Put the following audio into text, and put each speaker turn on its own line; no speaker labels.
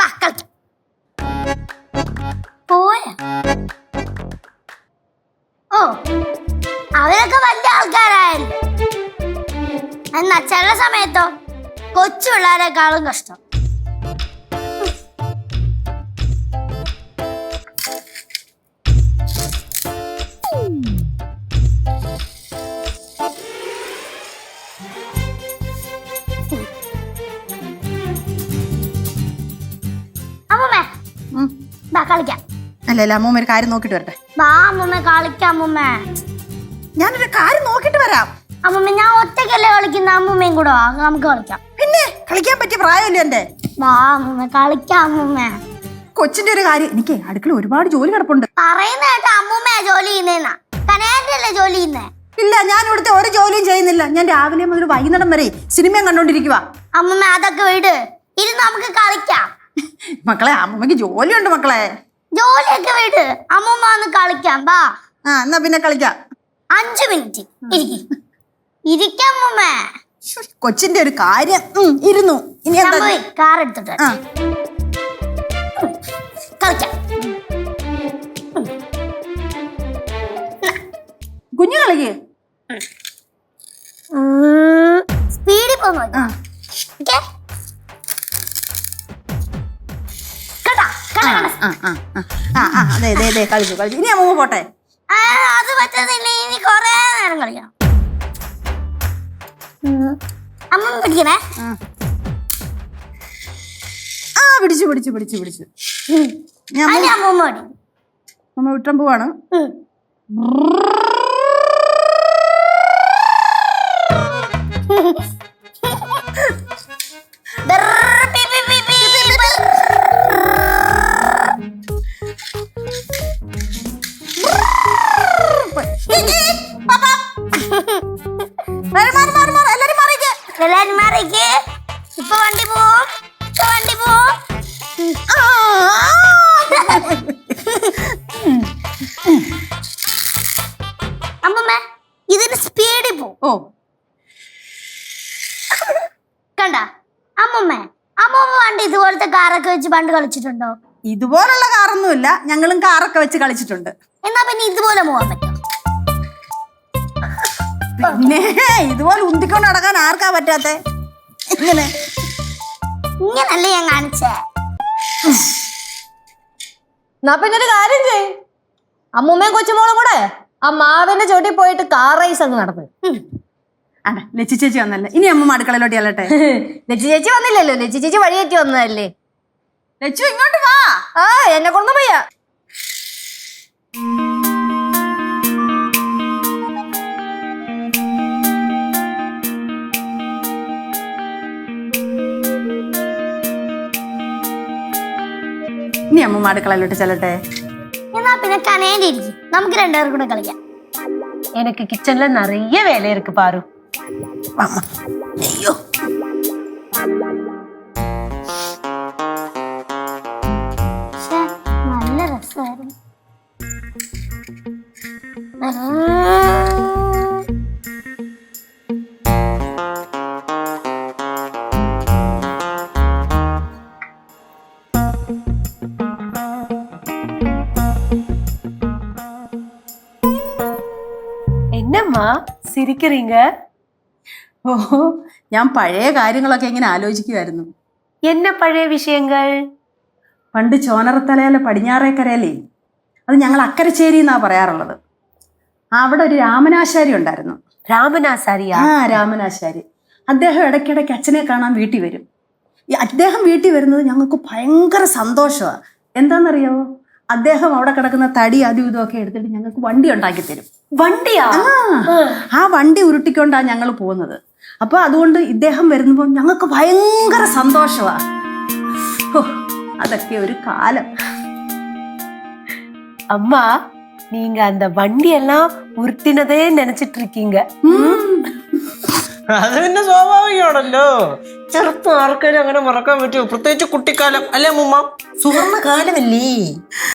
ബാ കളിക്കാം. പോയ ഓ അവരൊക്കെ വലിയ ആൾക്കാരായാലും എന്നാ ചില സമയത്തോ കൊച്ചു പിള്ളേരെക്കാളും കഷ്ടം. അമ്മൂമ്മേ ബാ കളിക്കാം.
അല്ലല്ല അമ്മൂമ്മ ഒരു കാര്യം നോക്കിട്ട് വരട്ടെ.
വാ അമ്മൂമ്മ കളിക്കാം. അമ്മൂമ്മേ
ഞാനൊരു കാര്യം നോക്കിട്ട് വരാം.
അമ്മൂമ്മ ഞാൻ ഒറ്റയ്ക്കല്ലേ കളിക്കുന്ന, അമ്മൂമ്മയും കൂടെ വാ നമുക്ക് കളിക്കാം.
പിന്നെ കളിക്കാൻ പറ്റിയ പ്രായമല്ലേ എന്റെ.
വാ അമ്മൂമ്മ കളിക്കാം. അമ്മൂമ്മ
കൊച്ചിന്റെ ഒരു കാര്യം, എനിക്ക് അടുക്കള ഒരുപാട് ജോലി കിടപ്പുണ്ട്.
പറയുന്ന കേട്ടോ അമ്മൂമ്മയാ ജോലി ചെയ്യുന്നേന്നാ. കനേറ്റല്ലേ ജോലി ചെയ്യുന്നേ?
ഇല്ല, ഞാൻ ഇവിടുത്തെ ഒരു ജോലിയും ചെയ്യുന്നില്ല. ഞാൻ രാവിലെ മുതൽ വൈകുന്നേരം വരെ സിനിമയും കണ്ടോണ്ടിരിക്കുവാ.
അമ്മൂമ്മ അതൊക്കെ വിട്, ഇരുന്ന് നമുക്ക് കളിക്കാം.
മക്കളെ അമ്മമ്മക്ക് ജോലിയുണ്ട് മക്കളെ.
ജോലിയൊക്കെ വിട്, അമ്മൂമ്മ ഒന്ന് കളിക്കാം. വാ
എന്നാ പിന്നെ കളിക്കാം.
5 മിനിറ്റ് ഇരിക്കാം അമ്മൂമ്മ.
കൊച്ചിന്റെ ഒരു കാര്യം ഇരുന്നു. ഇനി
ഞാൻ പോയി കാർ എടുത്തിട്ട് കളിക്കാം.
കുഞ്ഞു കളിക്ക്.
സ്പീഡിൽ പോന്നു.
അതെ കളിച്ചു കളിച്ചു. ഇനി അമ്മ പോട്ടെ.
അത് പറ്റത്തില്ല, ഇനി കൊറേ നേരം കളിക്കണം. അമ്മ പിടിക്കണേ.
പിടിച്ചു പിടിച്ചു പിടിച്ചു പിടിച്ചു.
അമ്മൂമ്മ പിടി.
അമ്മ വിട്ടാൻ പോവാണ്.
എല്ലാരും മാറിക്ക്. ഇപ്പൊ വണ്ടി പോവും. അമ്മമ്മ ഇതിന് സ്പീഡിൽ പോവും. കണ്ട അമ്മമ്മ പണ്ട് ഇതുപോലത്തെ കാറൊക്കെ വെച്ച് പണ്ട് കളിച്ചിട്ടുണ്ടോ?
ഇതുപോലുള്ള കാറൊന്നുമില്ല, ഞങ്ങളും കാറൊക്കെ വെച്ച് കളിച്ചിട്ടുണ്ട്.
എന്നാ പിന്നെ ഇതുപോലെ പോവാൻ പറ്റും.
പിന്നെ ഇതുപോലെ ഉന്തിക്കൊണ്ട് നടക്കാൻ ആർക്കാ പറ്റാത്തെ?
ഇങ്ങനല്ലേ ഞാൻ കാണിച്ചേ.
എന്നാ പിന്നെ ഒരു കാര്യം ചെയ്, അമ്മൂമ്മയും കൊച്ചുമോളും കൂടെ ആ മാവിന്റെ ചോട്ടിൽ പോയിട്ട് കാർ റേസ് അങ്ങ് നടന്നു.
ലച്ചി ചേച്ചി വന്നല്ലേ, ഇനി അമ്മ അടുക്കളയിലോട്ട് ചെല്ലട്ടെ.
ലച്ചി ചേച്ചി വന്നില്ലല്ലോ, ലച്ചി ചേച്ചി വഴിയേറ്റി വന്നതല്ലേ.
ലച്ചു ഇങ്ങോട്ട് വാ.
എന്നെ കൊണ്ടു പോയാ.
ഇനി അമ്മ അടുക്കളയിലോട്ട് ചെല്ലട്ടെ.
എന്നാ പിന്നെ കനേലിരിക്കും, നമുക്ക് രണ്ടുപേർക്കും കൂടെ കളിക്കാം.
எனக்கு கிச்சன்ல நிறைய வேலை இருக்கு பாரு.
ஐயோ
നല്ല രസമായിരുന്നു.
என்னம்மா சிரிக்கிறீங்க?
ഞാൻ പഴയ കാര്യങ്ങളൊക്കെ ഇങ്ങനെ ആലോചിക്കുമായിരുന്നു.
என்ன பழைய விஷயங்கள்?
പണ്ട് ചോനറത്തലയിലെ പടിഞ്ഞാറേക്കരയിലേ, അത് ഞങ്ങൾ അക്കരച്ചേരി എന്നാ പറയാറുള്ളത്. അവിടെ ഒരു രാമനാശാരി ഉണ്ടായിരുന്നു.
രാമനാശാരിയാ?
രാമനാശാരി. അദ്ദേഹം ഇടയ്ക്കിടയ്ക്ക് അച്ഛനെ കാണാൻ വീട്ടിൽ വരും. അദ്ദേഹം വീട്ടിൽ വരുന്നത് ഞങ്ങൾക്ക് ഭയങ്കര സന്തോഷമാണ്. എന്താണെന്നറിയാവോ? അദ്ദേഹം അവിടെ കിടക്കുന്ന തടി അതും ഇതുമൊക്കെ എടുത്തിട്ട് ഞങ്ങൾക്ക് വണ്ടി ഉണ്ടാക്കി തരും.
വണ്ടിയാ?
ആ വണ്ടി ഉരുട്ടിക്കൊണ്ടാണ് ഞങ്ങൾ പോകുന്നത്. അപ്പൊ അതുകൊണ്ട് ഇദ്ദേഹം വരുമ്പോൾ ഞങ്ങൾക്ക് ഭയങ്കര സന്തോഷമാ. അതൊക്കെ ഒരു കാലം.
அம்மா நீங்க அந்த வண்டி எல்லாம் உருட்டினதே நினைச்சிட்டு இருக்கீங்க.
അത് പിന്നെ സ്വാഭാവികമാണല്ലോ. ചെറുപ്പം ആർക്കാരും അങ്ങനെ മറക്കാൻ പറ്റുമോ? പ്രത്യേകിച്ച് കുട്ടിക്കാലം അല്ലേ അമ്മൂമ്മ?
സുവർണ്ണ കാലമല്ലേ?